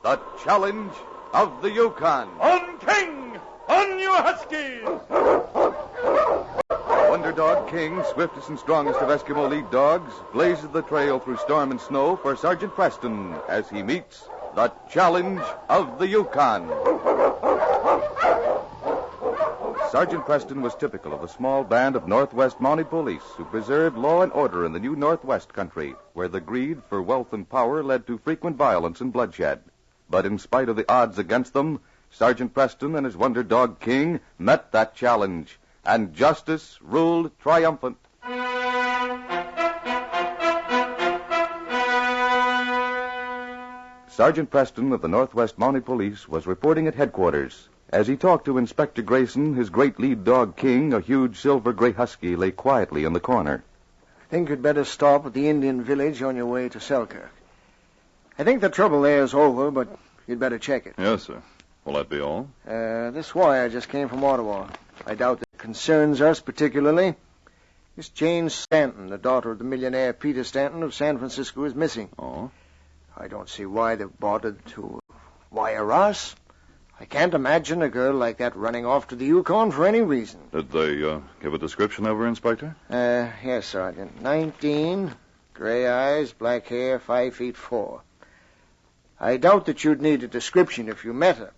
The challenge of the Yukon. On King! On you Huskies! Wonder Dog King, swiftest and strongest of Eskimo lead dogs, blazes the trail through storm and snow for Sergeant Preston as he meets the challenge of the Yukon. Sergeant Preston was typical of the small band of Northwest Mounted Police who preserved law and order in the new Northwest country, where the greed for wealth and power led to frequent violence and bloodshed. But in spite of the odds against them, Sergeant Preston and his Wonder Dog King met that challenge, and justice ruled triumphant. Sergeant Preston of the Northwest Mounted Police was reporting at headquarters. As he talked to Inspector Grayson, his great lead dog King, a huge silver-gray husky, lay quietly in the corner. I think you'd better stop at the Indian village on your way to Selkirk. I think the trouble there is over, but you'd better check it. Yes, sir. Will that be all? This wire just came from Ottawa. I doubt that it concerns us particularly. Miss Jane Stanton, the daughter of the millionaire Peter Stanton of San Francisco, is missing. Oh? I don't see why they've bothered to wire us. I can't imagine a girl like that running off to the Yukon for any reason. Did they give a description of her, Inspector? Yes, Sergeant. 19, gray eyes, black hair, 5'4". I doubt that you'd need a description if you met her.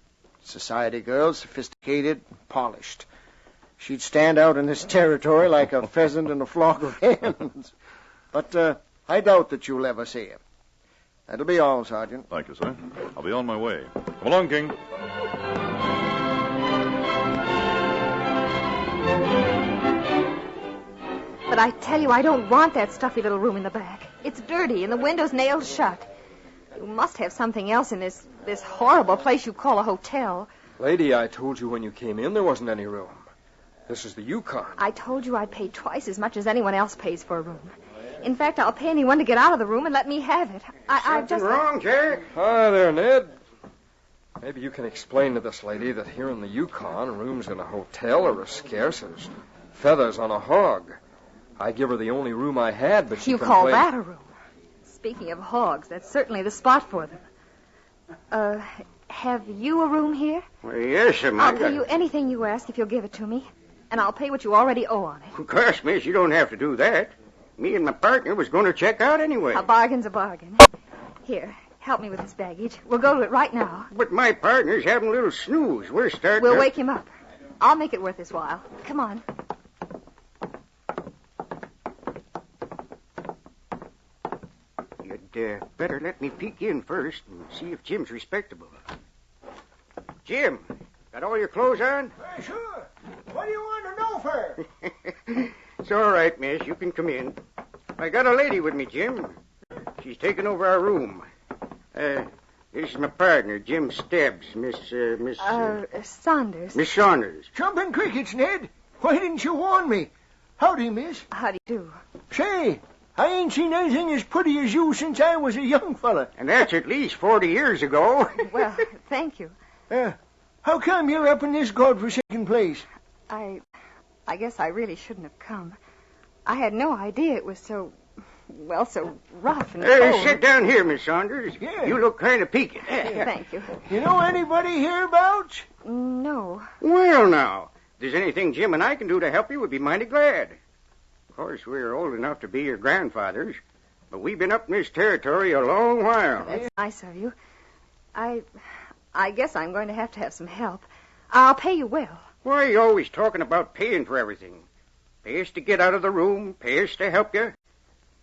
Society girl, sophisticated, polished. She'd stand out in this territory like a pheasant in a flock of hens. But I doubt that you'll ever see her. That'll be all, Sergeant. Thank you, sir. I'll be on my way. Come along, King. But I tell you, I don't want that stuffy little room in the back. It's dirty and the window's nailed shut. You must have something else in this horrible place you call a hotel. Lady, I told you when you came in there wasn't any room. This is the Yukon. I told you I'd pay twice as much as anyone else pays for a room. In fact, I'll pay anyone to get out of the room and let me have it. Something wrong, Jack? Hi there, Ned. Maybe you can explain to this lady that here in the Yukon, rooms in a hotel are as scarce as feathers on a hog. I give her the only room I had, but she You call that a room? Speaking of hogs, that's certainly the spot for them. Have you a room here? Well, yes, ma'am. I'll pay you anything you ask if you'll give it to me. And I'll pay what you already owe on it. Of course, miss, you don't have to do that. Me and my partner was going to check out anyway. A bargain's a bargain. Here, help me with this baggage. We'll go to it right now. But my partner's having a little snooze. We're starting We'll wake him up. I'll make it worth his while. Come on. You'd better let me peek in first and see if Jim's respectable. Jim, got all your clothes on? Sure. What do you want to know for? It's all right, miss. You can come in. I got a lady with me, Jim. She's taking over our room. This is my partner, Jim Stebbs, Miss Saunders. Miss Saunders. Jumping crickets, Ned. Why didn't you warn me? Howdy, miss. How do you do? Say, I ain't seen anything as pretty as you since I was a young fella. And that's at least 40 years ago. Well, thank you. How come you're up in this godforsaken place? I guess I really shouldn't have come. I had no idea it was so rough and cold. Sit down here, Miss Saunders. Yeah. You look kind of peaked. Thank you. You know anybody hereabouts? No. Well, now, if there's anything Jim and I can do to help you, we'd be mighty glad. Of course, we're old enough to be your grandfathers, but we've been up in this territory a long while. That's nice of you. I guess I'm going to have some help. I'll pay you well. Why are you always talking about paying for everything? Pay us to get out of the room, pay us to help you,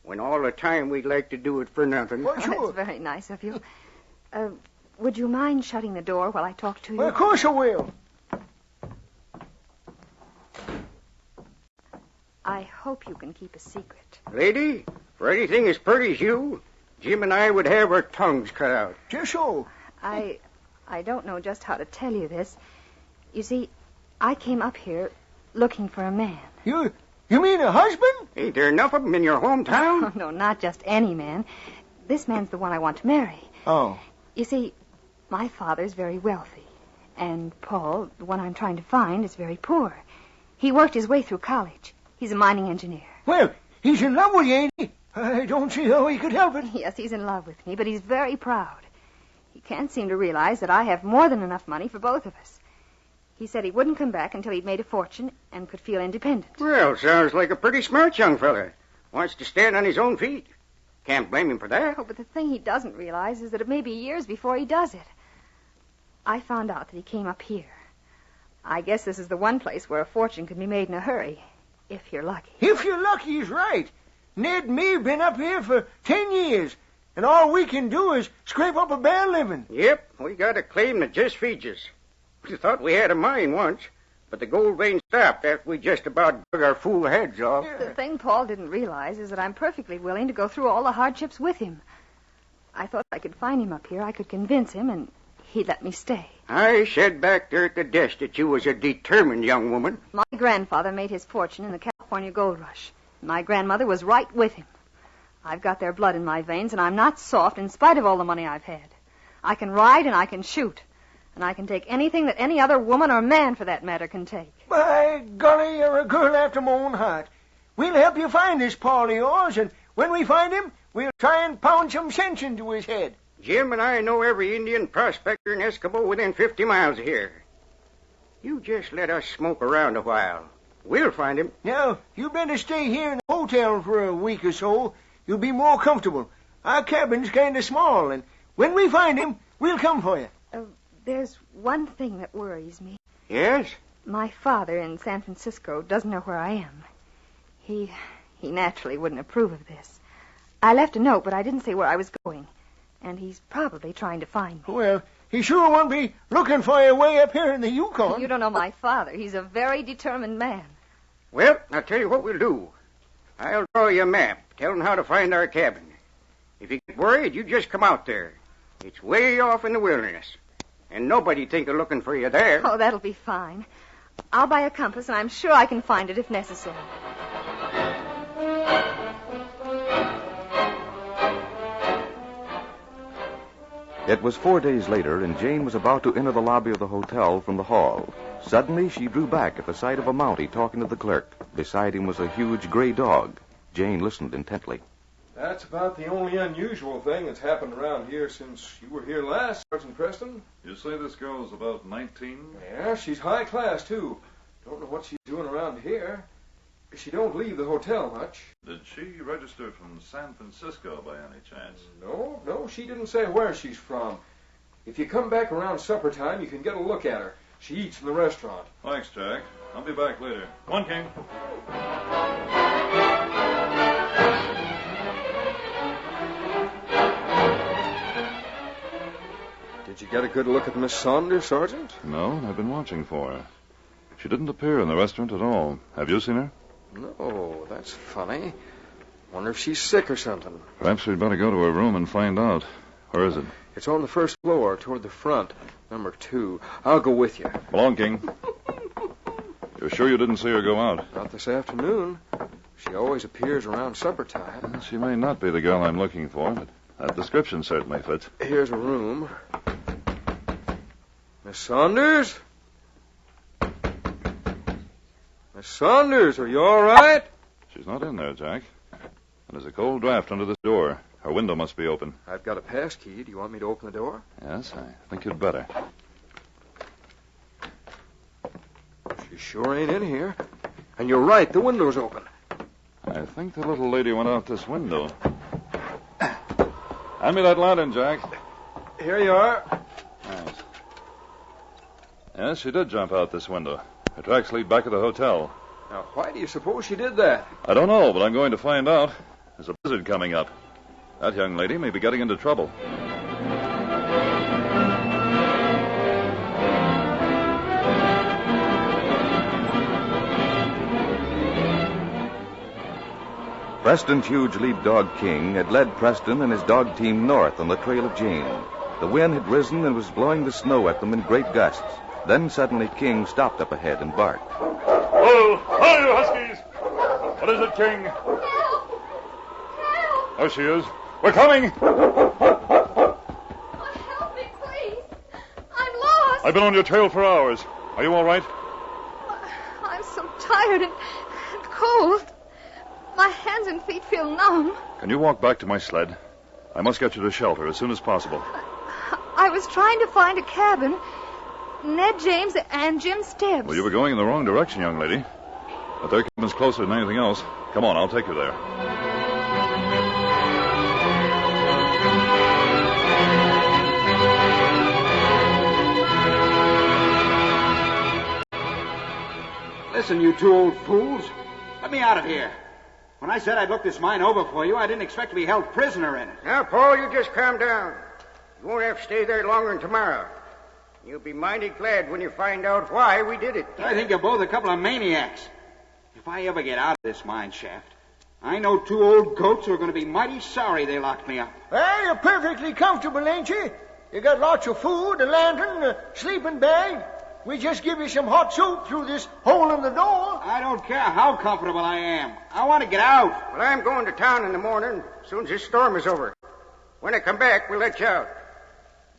when all the time we'd like to do it for nothing. Well, sure. That's very nice of you. Would you mind shutting the door while I talk to you? Well, of course I will. I hope you can keep a secret. Lady, for anything as pretty as you, Jim and I would have our tongues cut out. Just so. I don't know just how to tell you this. You see, I came up here looking for a man. You mean a husband? Ain't there enough of them in your hometown? Oh, no, not just any man. This man's the one I want to marry. Oh. You see, my father's very wealthy. And Paul, the one I'm trying to find, is very poor. He worked his way through college. He's a mining engineer. Well, he's in love with you, ain't he? I don't see how he could help it. Yes, he's in love with me, but he's very proud. He can't seem to realize that I have more than enough money for both of us. He said he wouldn't come back until he'd made a fortune and could feel independent. Well, sounds like a pretty smart young fella. Wants to stand on his own feet. Can't blame him for that. Oh, but the thing he doesn't realize is that it may be years before he does it. I found out that he came up here. I guess this is the one place where a fortune can be made in a hurry, if you're lucky. If you're lucky, he's right. Ned and me have been up here for 10 years, and all we can do is scrape up a bare living. Yep, we got a claim that just feeds us. We thought we had a mine once, but the gold vein stopped after we just about dug our fool heads off. The thing Paul didn't realize is that I'm perfectly willing to go through all the hardships with him. I thought if I could find him up here, I could convince him, and he'd let me stay. I said back there at the desk that you was a determined young woman. My grandfather made his fortune in the California gold rush. My grandmother was right with him. I've got their blood in my veins, and I'm not soft in spite of all the money I've had. I can ride and I can shoot. And I can take anything that any other woman or man, for that matter, can take. By golly, you're a girl after my own heart. We'll help you find this Paul of yours, and when we find him, we'll try and pound some sense into his head. Jim and I know every Indian prospector and Eskimo within 50 miles of here. You just let us smoke around a while. We'll find him. Now, you better stay here in the hotel for a week or so. You'll be more comfortable. Our cabin's kind of small, and when we find him, we'll come for you. There's one thing that worries me. Yes? My father in San Francisco doesn't know where I am. He naturally wouldn't approve of this. I left a note, but I didn't say where I was going. And he's probably trying to find me. Well, he sure won't be looking for you way up here in the Yukon. You don't know my father. He's a very determined man. Well, I'll tell you what we'll do. I'll draw you a map. Tell him how to find our cabin. If you get worried, you just come out there. It's way off in the wilderness. And nobody'd think of looking for you there. Oh, that'll be fine. I'll buy a compass, and I'm sure I can find it if necessary. It was 4 days later, and Jane was about to enter the lobby of the hotel from the hall. Suddenly, she drew back at the sight of a Mountie talking to the clerk. Beside him was a huge gray dog. Jane listened intently. That's about the only unusual thing that's happened around here since you were here last, Sergeant Preston. You say this girl's about 19? Yeah, she's high class, too. Don't know what she's doing around here. She don't leave the hotel much. Did she register from San Francisco by any chance? No, she didn't say where she's from. If you come back around supper time, you can get a look at her. She eats in the restaurant. Thanks, Jack. I'll be back later. Come on, King. Did you get a good look at Miss Saunders, Sergeant? No, I've been watching for her. She didn't appear in the restaurant at all. Have you seen her? No, that's funny. Wonder if she's sick or something. Perhaps we'd better go to her room and find out. Where is it? It's on the first floor, toward the front, number 2. I'll go with you. Come along, King. You're sure you didn't see her go out? Not this afternoon. She always appears around supper time. Well, she may not be the girl I'm looking for, but that description certainly fits. Here's a room. Miss Saunders? Miss Saunders, are you all right? She's not in there, Jack. And there's a cold draft under this door. Her window must be open. I've got a pass key. Do you want me to open the door? Yes, I think you'd better. She sure ain't in here. And you're right, the window's open. I think the little lady went out this window. Hand me that lantern, Jack. Here you are. Thanks. Yes, she did jump out this window. Her tracks lead back to the hotel. Now, why do you suppose she did that? I don't know, but I'm going to find out. There's a blizzard coming up. That young lady may be getting into trouble. Preston's huge lead dog, King, had led Preston and his dog team north on the trail of Jane. The wind had risen and was blowing the snow at them in great gusts. Then suddenly King stopped up ahead and barked. Whoa! Hi, you huskies! What is it, King? Help! Help! There she is. We're coming! Oh, help me, please. I'm lost. I've been on your trail for hours. Are you all right? I'm so tired and cold. My hands and feet feel numb. Can you walk back to my sled? I must get you to shelter as soon as possible. I I was trying to find a cabin. Ned James and Jim Stebbs. Well, you were going in the wrong direction, young lady. But their cabin's closer than anything else. Come on, I'll take you there. Listen, you two old fools. Let me out of here. When I said I'd look this mine over for you, I didn't expect to be held prisoner in it. Now, Paul, you just calm down. You won't have to stay there longer than tomorrow. You'll be mighty glad when you find out why we did it. I think you're both a couple of maniacs. If I ever get out of this mine shaft, I know two old goats who are going to be mighty sorry they locked me up. Well, you're perfectly comfortable, ain't you? You got lots of food, a lantern, a sleeping bag. We just give you some hot soup through this hole in the door. I don't care how comfortable I am. I want to get out. Well, I'm going to town in the morning as soon as this storm is over. When I come back, we'll let you out.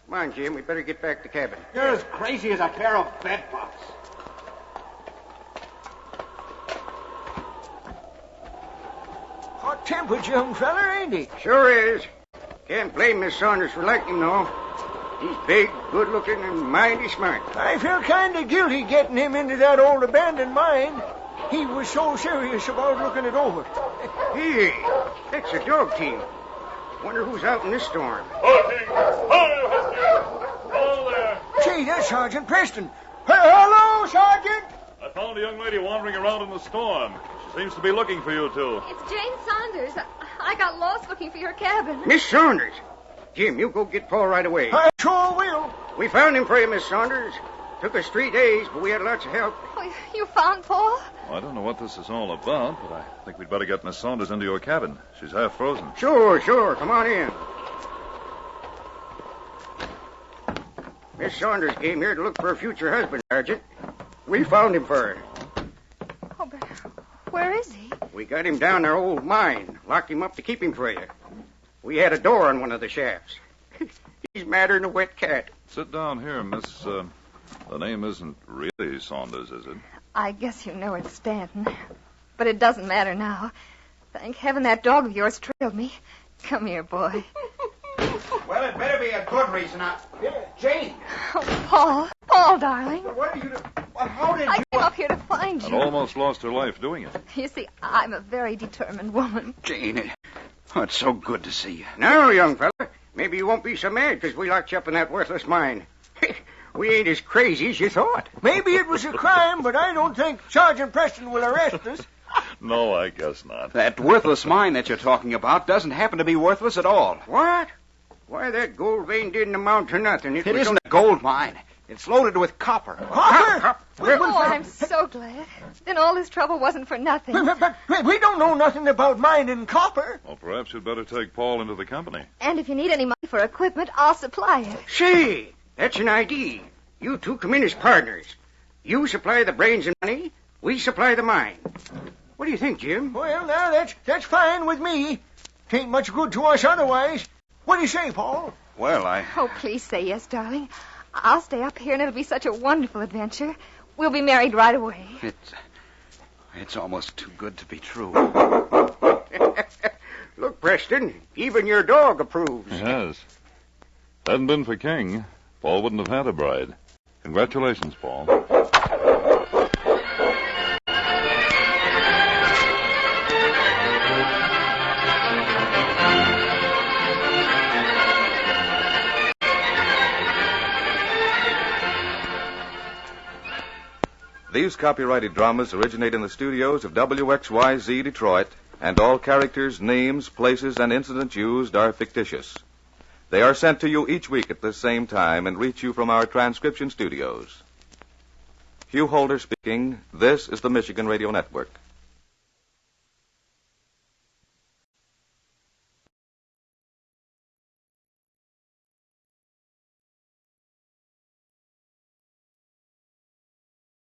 Come on, Jim. We better get back to cabin. You're as crazy as a pair of bedbugs. Hot-tempered young feller, ain't he? Sure is. Can't blame Miss Saunders for liking him, though. He's big, good-looking, and mighty smart. I felt kind of guilty getting him into that old abandoned mine. He was so serious about looking it over. Hey, that's a dog team. Wonder who's out in this storm. Say, that's Sergeant Preston. Hello, Sergeant. I found a young lady wandering around in the storm. She seems to be looking for you two. It's Jane Saunders. I got lost looking for your cabin. Miss Saunders. Jim, you go get Paul right away. I sure will. We found him for you, Miss Saunders. Took us 3 days, but we had lots of help. Oh, you found Paul? Well, I don't know what this is all about, but I think we'd better get Miss Saunders into your cabin. She's half frozen. Sure. Come on in. Miss Saunders came here to look for a future husband, Sergeant. We found him for her. Oh, but where is he? We got him down our old mine. Locked him up to keep him for you. We had a door on one of the shafts. He's madder than a wet cat. Sit down here, Miss... the name isn't really Saunders, is it? I guess you know it's Stanton. But it doesn't matter now. Thank heaven that dog of yours trailed me. Come here, boy. Well, it better be a good reason. Jane. Oh, Paul, darling. What are you doing? Well, how did I came up here to find And you. almost lost her life doing it. You see, I'm a very determined woman. Jane, it's so good to see you. Now, young fella, maybe you won't be so mad because we locked you up in that worthless mine. We ain't as crazy as you thought. Maybe it was a crime, but I don't think Sergeant Preston will arrest us. No, I guess not. That worthless mine that you're talking about doesn't happen to be worthless at all. What? Why, that gold vein didn't amount to nothing. It isn't a gold mine. It's loaded with copper. Copper? Oh, I'm so glad. Then all this trouble wasn't for nothing. But we don't know nothing about mining copper. Well, perhaps you'd better take Paul into the company. And if you need any money for equipment, I'll supply it. Say, that's an idea. You two come in as partners. You supply the brains and money. We supply the mine. What do you think, Jim? Well, now, that's fine with me. Tain't much good to us otherwise. What do you say, Paul? Well, Oh, please say yes, darling. I'll stay up here, and it'll be such a wonderful adventure. We'll be married right away. It's almost too good to be true. Look, Preston, even your dog approves. He has. If it hadn't been for King, Paul wouldn't have had a bride. Congratulations, Paul. These copyrighted dramas originate in the studios of WXYZ Detroit, and all characters, names, places, and incidents used are fictitious. They are sent to you each week at the same time and reach you from our transcription studios. Hugh Holder speaking. This is the Michigan Radio Network.